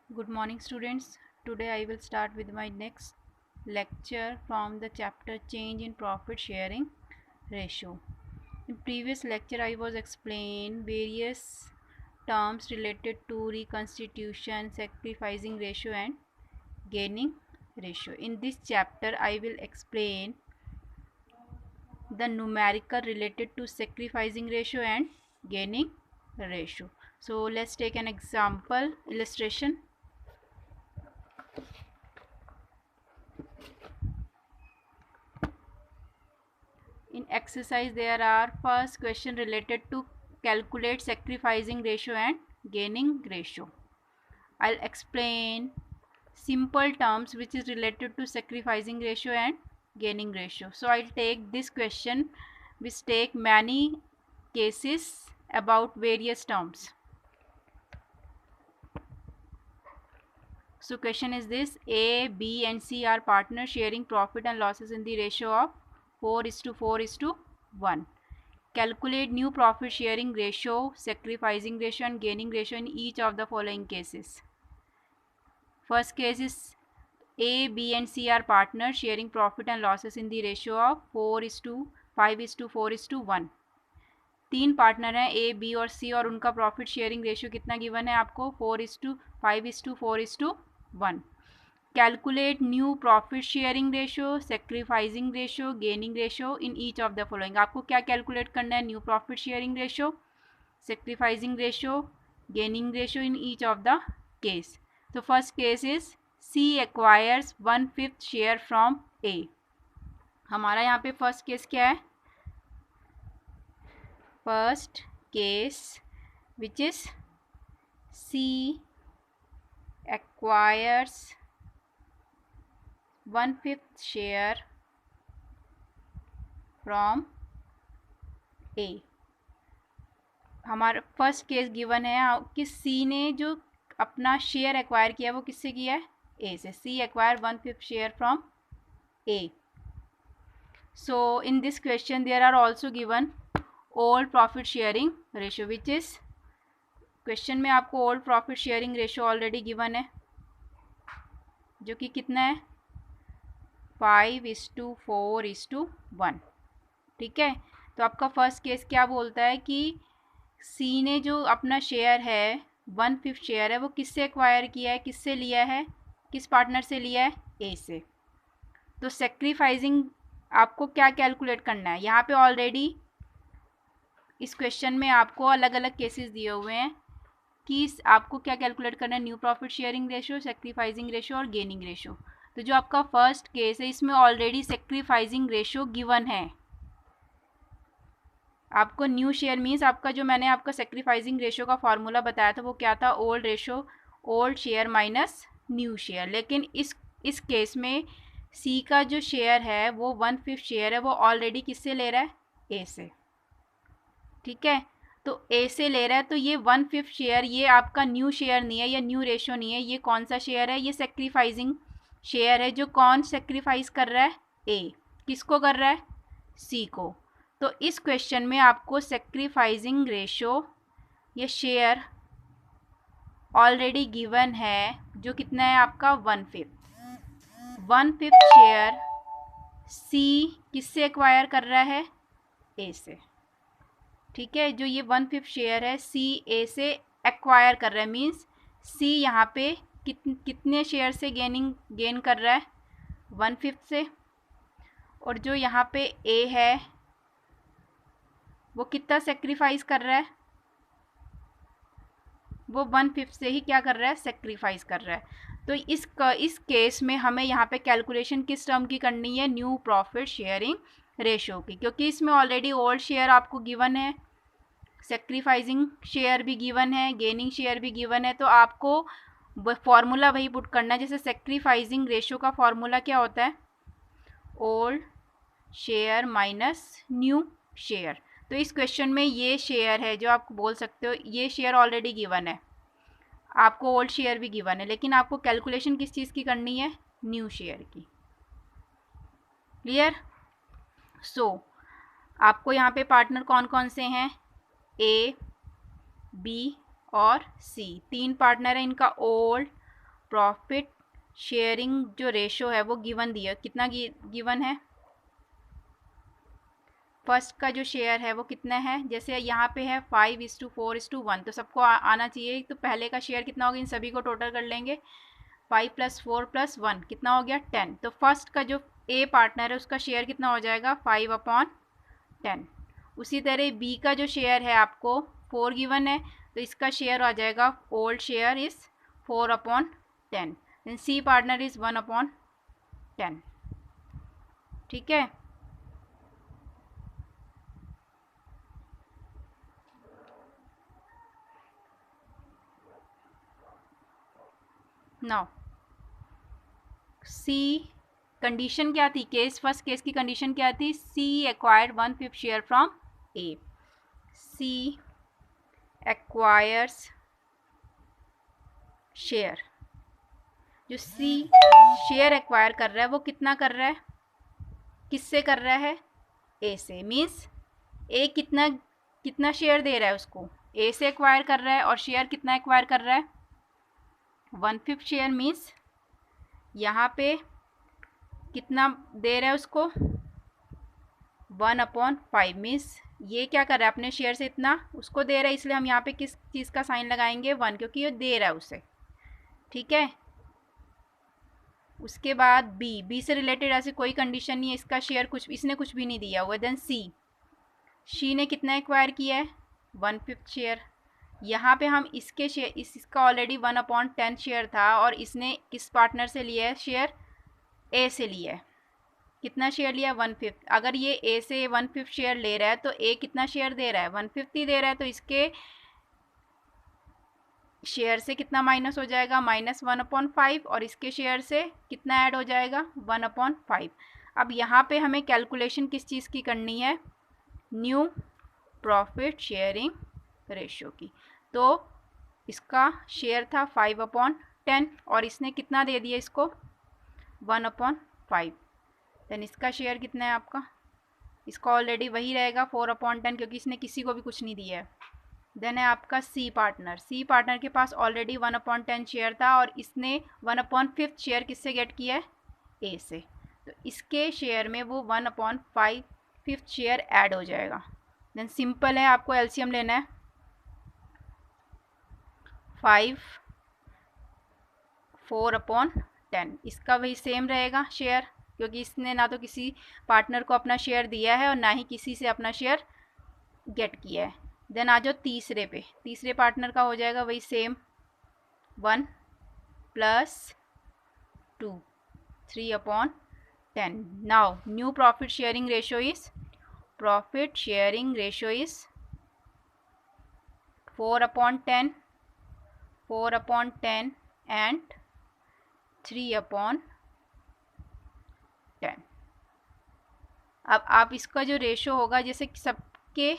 Good morning, students. Today I will start with my next lecture from the chapter Change in Profit Sharing Ratio. In previous lecture I was explained various terms related to reconstitution, sacrificing ratio and gaining ratio. In this chapter I will explain the numerical related to sacrificing ratio and gaining ratio. So let's take an example illustration. In exercise there are first question related to calculate sacrificing ratio and gaining ratio. I'll explain simple terms which is related to sacrificing ratio and gaining ratio. So I'll take this question which take many cases about various terms. So question is this: A, B and C are partners sharing profit and losses in the ratio of 4:4:1. Calculate new profit sharing ratio, sacrificing ratio and gaining ratio in each of the following cases. First case is A, B and C are partners sharing profit and losses in the ratio of 4:5:4:1. तीन partner हैं A, B और C और उनका profit sharing ratio कितना given है आपको 4:5:4:1. Calculate new profit sharing ratio, sacrificing ratio, gaining ratio in each of the following. आपको क्या कैलकुलेट करना है? New profit sharing ratio, sacrificing ratio, gaining ratio in each of the case. तो first case is C acquires 1/5 share from A. हमारा यहाँ पे first case क्या है? First case which is C acquires 1/5 share from A. हमारा first case given है कि C ने जो अपना शेयर एक्वायर किया वो किससे किया है? A से. C acquire 1/5 share from A. So in this question there are also given old profit sharing ratio which is question में आपको old profit sharing ratio already given है जो कि कितना है 5:4:1. ठीक है. तो आपका फर्स्ट केस क्या बोलता है कि सी ने जो अपना शेयर है 1/5 शेयर है वो किससे एक्वायर किया है, किससे लिया है, किस पार्टनर से लिया है? ए से. तो सेक्रीफाइसिंग आपको क्या कैलकुलेट करना है? यहाँ पे ऑलरेडी इस क्वेश्चन में आपको अलग अलग केसेस दिए हुए हैं कि आपको क्या कैलकुलेट करना है? New profit sharing ratio, sacrificing ratio और गेनिंग रेशियो. तो जो आपका फर्स्ट केस है इसमें ऑलरेडी सैक्रिफाइसिंग रेशियो गिवन है. आपको न्यू शेयर मीन्स आपका जो मैंने आपका सैक्रिफाइसिंग रेशियो का फॉर्मूला बताया था वो क्या था? Old ratio, old share minus new share. लेकिन इस केस में सी का जो शेयर है वो 1/5 शेयर है, वो ऑलरेडी किससे ले रहा है? ए से. ठीक है. तो ए से ले रहा है तो ये 1/5 शेयर ये आपका न्यू शेयर नहीं है या न्यू रेशियो नहीं है. ये कौन सा शेयर है? ये सैक्रिफाइसिंग शेयर है. जो कौन सैक्रिफाइस कर रहा है? ए. किसको कर रहा है? सी को. तो इस क्वेश्चन में आपको सैक्रिफाइसिंग रेशियो ये शेयर ऑलरेडी गिवन है जो कितना है आपका 1/5. 1/5 शेयर सी किससे एक्वायर कर रहा है? ए से. ठीक है. जो ये 1/5 शेयर है सी ए से एक्वायर कर रहा है मीन्स सी यहाँ पे कितने शेयर से गेन कर रहा है? 1/5 से. और जो यहाँ पे ए है वो कितना सेक्रीफाइस कर रहा है? वो 1/5 से ही क्या कर रहा है? सेक्रीफाइस कर रहा है. तो इस केस में हमें यहाँ पे कैलकुलेशन किस टर्म की करनी है? न्यू प्रॉफिट शेयरिंग रेशियो की, क्योंकि इसमें ऑलरेडी ओल्ड शेयर आपको गिवन है, सेक्रीफाइसिंग शेयर भी गिवन है, गेनिंग शेयर भी गिवन है. तो आपको फॉर्मूला वही पुट करना है. जैसे सेक्रीफाइसिंग रेशियो का फॉर्मूला क्या होता है? Old share minus new share. तो इस क्वेश्चन में ये शेयर है जो आप बोल सकते हो ये शेयर ऑलरेडी गिवन है, आपको ओल्ड शेयर भी गिवन है, लेकिन आपको कैलकुलेशन किस चीज़ की करनी है? न्यू शेयर की. क्लियर? सो आपको यहाँ पे पार्टनर कौन कौन से हैं? ए, बी और सी. तीन पार्टनर है. इनका ओल्ड, प्रॉफिट शेयरिंग जो रेशो है वो गिवन दिया, कितना गिवन है, फर्स्ट का जो शेयर है वो कितना है, जैसे यहाँ पे है 5:4:1, तो सबको आना चाहिए। तो पहले का शेयर कितना होगा, इन सभी को टोटल कर लेंगे, 5 + 4 + 1 कितना हो गया 10। तो फर्स्ट का जो ए पार्टनर है उसका शेयर कितना हो जाएगा 5/10। उसी तरह बी का जो शेयर है आपको 4 गिवन है, तो इसका शेयर आ जाएगा, old share is 4/10, then C partner is 1/10। ठीक है, नाउ सी कंडीशन क्या थी, फर्स्ट केस की कंडीशन क्या थी, C acquired 1/5 share from A, C acquires share, जो सी शेयर एक्वायर कर रहा है वो कितना कर रहा है, किससे कर रहा है, ए से, मीन्स ए कितना शेयर दे रहा है उसको, ए से एक्वायर कर रहा है, और शेयर कितना एक्वायर कर रहा है 1/5 शेयर, मीन्स यहाँ पे कितना दे रहा है उसको 1/5, मीन्स ये क्या कर रहा है अपने शेयर से इतना उसको दे रहा है, इसलिए हम यहाँ पे किस चीज़ का साइन लगाएंगे 1, क्योंकि ये दे रहा है उसे। ठीक है, उसके बाद बी से रिलेटेड ऐसे कोई कंडीशन नहीं है, इसका शेयर इसने कुछ भी नहीं दिया हुआ। देन सी ने कितना एक्वायर किया है 1/5 शेयर, यहाँ पे हम इसके शेयर इसका ऑलरेडी 1/10 शेयर था, और इसने किस पार्टनर से लिया है शेयर, ए से लिया है, कितना शेयर लिया 1/5। अगर ये ए से 1/5 शेयर ले रहा है तो ए कितना शेयर दे रहा है 1/5 ही दे रहा है, तो इसके शेयर से कितना माइनस हो जाएगा -1/5, और इसके शेयर से कितना ऐड हो जाएगा 1/5। अब यहाँ पे हमें कैलकुलेशन किस चीज़ की करनी है, न्यू प्रॉफिट शेयरिंग रेशो की। तो इसका शेयर था 5/10 और इसने कितना दे दिया इसको 1/5, देन इसका शेयर कितना है आपका, इसका ऑलरेडी वही रहेगा 4/10, क्योंकि इसने किसी को भी कुछ नहीं दिया है। देन है आपका सी पार्टनर के पास ऑलरेडी 1/10 शेयर था, और इसने 1/5 शेयर किससे गेट किया है, ए से, तो इसके शेयर में वो 1/5 शेयर ऐड हो जाएगा। देन सिंपल है, आपको एलसीएम लेना है, 5 4/10, इसका वही सेम रहेगा शेयर, क्योंकि इसने ना तो किसी पार्टनर को अपना शेयर दिया है और ना ही किसी से अपना शेयर गेट किया है। देन आ जाओ तीसरे पे, तीसरे पार्टनर का हो जाएगा वही same 1 + 2 3/10। Now new profit sharing ratio is 4/10 and 3/10। अब आप इसका जो रेशो होगा, जैसे सबके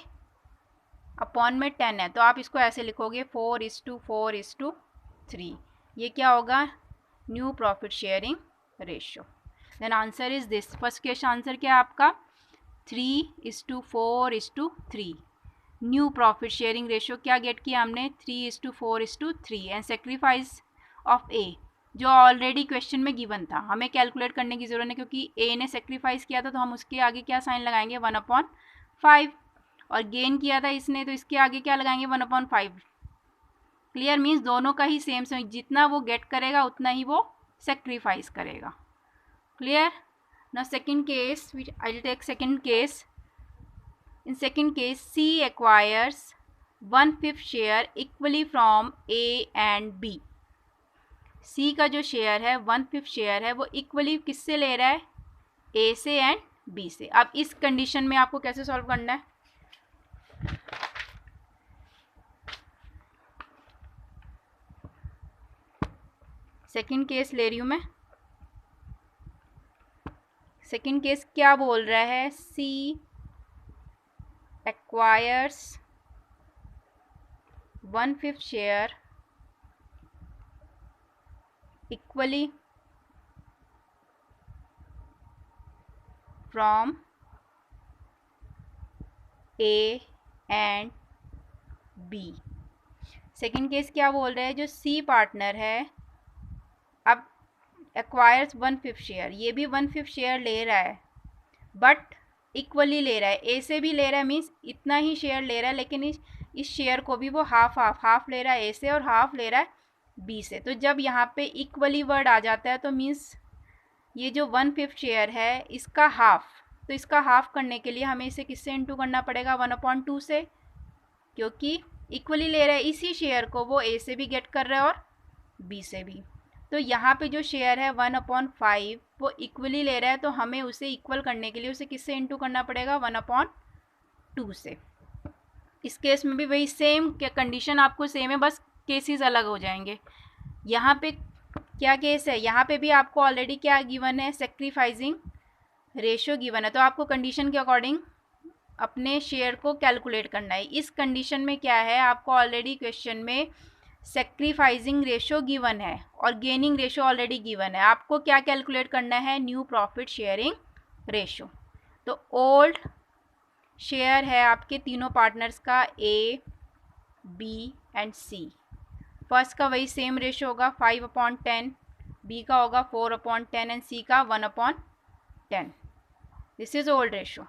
अपॉन में 10 है, तो आप इसको ऐसे लिखोगे 4:4:3, ये क्या होगा new profit sharing ratio. Then answer is this, first question answer क्या है आपका 3:4:3, न्यू प्रॉफिट शेयरिंग रेशो क्या गेट किया हमने 3:4:3, एंड सेक्रीफाइस ऑफ ए जो ऑलरेडी क्वेश्चन में गिवन था, हमें कैलकुलेट करने की जरूरत है, क्योंकि ए ने सेक्रीफाइस किया था तो हम उसके आगे क्या साइन लगाएंगे 1/5, और गेन किया था इसने तो इसके आगे क्या लगाएंगे 1/5। क्लियर, मीन्स दोनों का ही सेम, जितना वो गेट करेगा उतना ही वो सेक्रीफाइस करेगा। Clear. Now second case, I will take second case. In second case C acquires 1/5 share equally from A and B. C का जो शेयर है 1/5 शेयर है वो इक्वली किससे ले रहा है, ए से एंड बी से। अब इस कंडीशन में आपको कैसे सॉल्व करना है, सेकंड केस ले रही हूं मैं। सेकंड केस क्या बोल रहा है, C acquires 1/5 share equally from A and B. Second case क्या बोल रहा है, जो सी पार्टनर है अब एक्वायर्स 1/5 शेयर, ये भी 1/5 शेयर ले रहा है बट इक्वली ले रहा है, ए से भी ले रहा है, मीन्स इतना ही शेयर ले रहा है, लेकिन इस शेयर को भी वो हाफ ले रहा है ए से और हाफ ले रहा है बी से। तो जब यहाँ पे इक्वली वर्ड आ जाता है तो मीन्स ये जो 1/5 शेयर है इसका हाफ, तो इसका हाफ करने के लिए हमें इसे किससे इंटू करना पड़ेगा, 1/2 से, क्योंकि इक्वली ले रहा है इसी शेयर को, वो ए से भी गेट कर रहा है और बी से भी। तो यहाँ पे जो शेयर है 1/5 वो इक्वली ले रहा है, तो हमें उसे इक्वल करने के लिए उसे किससे इंटू करना पड़ेगा, 1/2 से। इस केस में भी वही सेम कंडीशन आपको सेम है, बस केसेस अलग हो जाएंगे। यहाँ पे क्या केस है, यहाँ पे भी आपको ऑलरेडी क्या गिवन है, सेक्रीफाइसिंग रेशियो गिवन है, तो आपको कंडीशन के अकॉर्डिंग अपने शेयर को कैलकुलेट करना है। इस कंडीशन में क्या है, आपको ऑलरेडी क्वेश्चन में सेक्रीफाइसिंग रेशियो गिवन है और गेनिंग रेशियो ऑलरेडी गिवन है। आपको क्या कैलकुलेट करना है, न्यू प्रॉफिट शेयरिंग रेशियो। तो ओल्ड शेयर है आपके तीनों पार्टनर्स का ए, बी एंड सी। फर्स्ट का वही सेम रेशियो होगा 5/10, बी का होगा 4/10 एंड सी का 1/10। This is old ratio.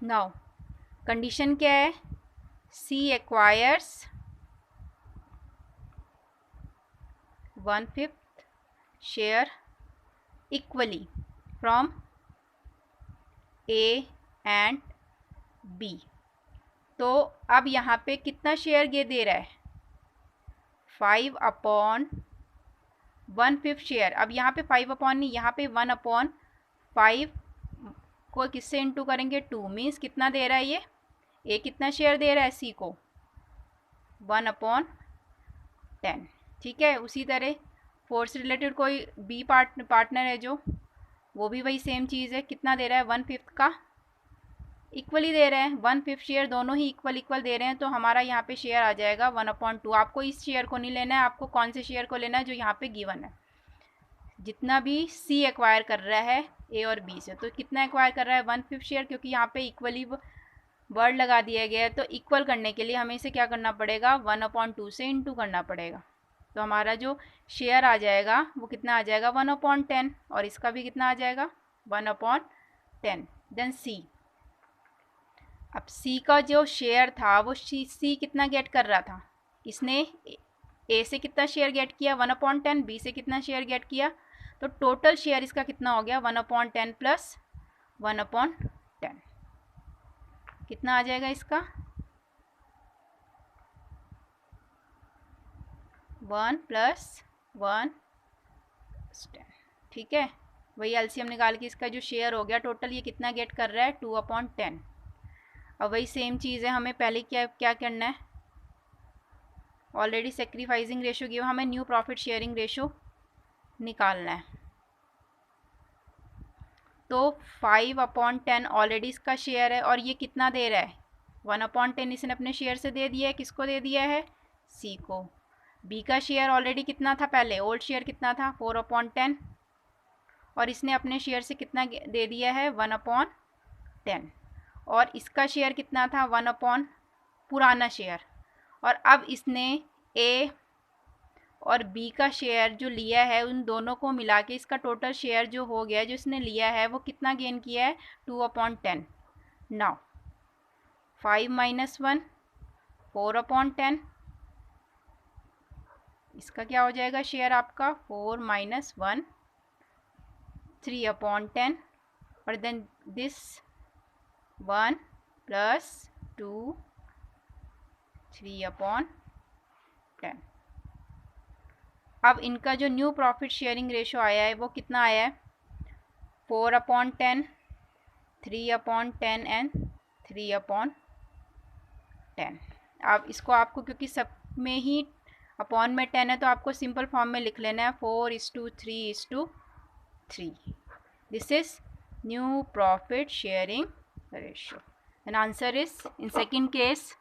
Now condition क्या है, C acquires 1/5 share equally from A and B. तो अब यहाँ पे कितना शेयर ये दे रहा है, 5/1/5 शेयर। अब यहाँ पे 5 नहीं, यहाँ पे 1/5 को किससे इंटू करेंगे, 2, मीन्स कितना दे रहा है ये, ए कितना शेयर दे रहा है सी को, 1/10। ठीक है, उसी तरह 4 से रिलेटेड कोई बी पार्टनर है जो, वो भी वही सेम चीज़ है, कितना दे रहा है, 1/5 का इक्वली दे रहे हैं, 1/5 शेयर दोनों ही इक्वल दे रहे हैं, तो हमारा यहाँ पे शेयर आ जाएगा 1/2। आपको इस शेयर को नहीं लेना है, आपको कौन से शेयर को लेना है, जो यहाँ पे गिवन है। जितना भी सी एक्वायर कर रहा है ए और बी से, तो कितना एक्वायर कर रहा है, 1/5 शेयर, क्योंकि यहाँ पे इक्वली वर्ड लगा दिया गया है, तो इक्वल करने के लिए हमें इसे क्या करना पड़ेगा, 1/2 से इंटू करना पड़ेगा। तो हमारा जो शेयर आ जाएगा वो कितना आ जाएगा, 1/10, और इसका भी कितना आ जाएगा, 1/10। देन सी, अब सी का जो शेयर था वो सी कितना गेट कर रहा था, इसने ए से कितना शेयर गेट किया, 1/10, बी से कितना शेयर गेट किया, तो टोटल शेयर इसका कितना हो गया, 1/10 प्लस 1/10, कितना आ जाएगा इसका, 1 + 1 10। ठीक है, वही एलसीएम निकाल के इसका जो शेयर हो गया टोटल, ये कितना गेट कर रहा है, 2/10। अब वही सेम चीज़ है, हमें पहले क्या करना है, ऑलरेडी सेक्रीफाइसिंग रेशियो गिवन, हमें न्यू प्रॉफिट शेयरिंग रेशियो निकालना है। तो 5/10 ऑलरेडी इसका शेयर है, और ये कितना दे रहा है, 1/10 इसने अपने शेयर से दे दिया है, किसको दे दिया है, सी को। बी का शेयर ऑलरेडी कितना था, पहले ओल्ड शेयर कितना था, 4/10, और इसने अपने शेयर से कितना दे दिया है, 1/10, और इसका शेयर कितना था, 1/, पुराना शेयर, और अब इसने ए और बी का शेयर जो लिया है उन दोनों को मिला के इसका टोटल शेयर जो हो गया, जो इसने लिया है वो कितना गेन किया है, 2/10। नाउ 5 - 1 4/10, इसका क्या हो जाएगा शेयर आपका, 4 - 1 3/10, और देन दिस 1 + 2 3/10। अब इनका जो न्यू प्रॉफिट शेयरिंग रेशियो आया है वो कितना आया है, 4/10, 3/10 एंड 3/10। अब इसको आपको, क्योंकि सब में ही अपॉन में 10 है, तो आपको सिंपल फॉर्म में लिख लेना है, 4:3:3। This is new profit sharing ratio, and answer is, in second case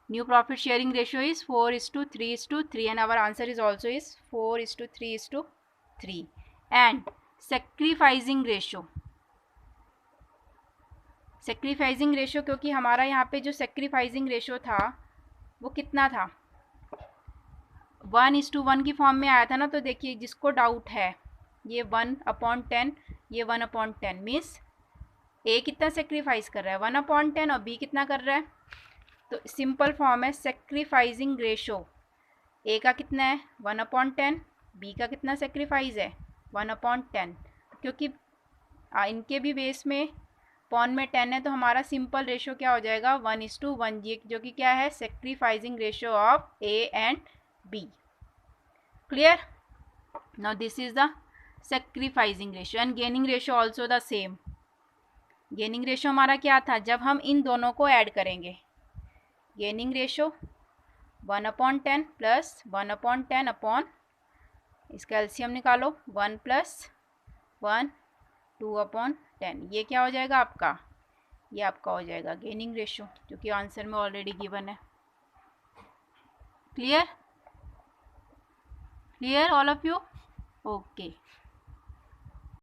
new profit sharing ratio is 4:3:3, and our answer is also is 4:3:3. And sacrificing ratio sacrificing ratio, क्योंकि हमारा यहाँ पे जो सेक्रीफाइसिंग रेशो था वो कितना था, 1:1 की फॉर्म में आया था ना। तो देखिए जिसको डाउट है, ये 1/10, ये 1/10 मीन्स ए कितना सेक्रीफाइस कर रहा है, 1/10, और बी कितना कर रहा है। तो सिंपल फॉर्म है सेक्रीफाइसिंग रेशो, ए का कितना है 1/10, बी का कितना सेक्रीफाइस है 1/10। क्योंकि इनके भी बेस में पॉन में 10 है, तो हमारा सिंपल रेशो क्या हो जाएगा 1:1, जो कि क्या है sacrificing ratio of A and B. Clear? Now this is the sacrificing ratio and gaining ratio also the same. Gaining ratio हमारा क्या था, जब हम इन दोनों को ऐड करेंगे, गेनिंग रेशो 1/10 प्लस 1/10 अपॉन, इसका एलसीएम निकालो, 1 + 1 2/10, ये क्या हो जाएगा आपका, ये आपका हो जाएगा गेनिंग रेशो, जो कि आंसर में ऑलरेडी गिवन है। Clear? Clear all of you? Okay.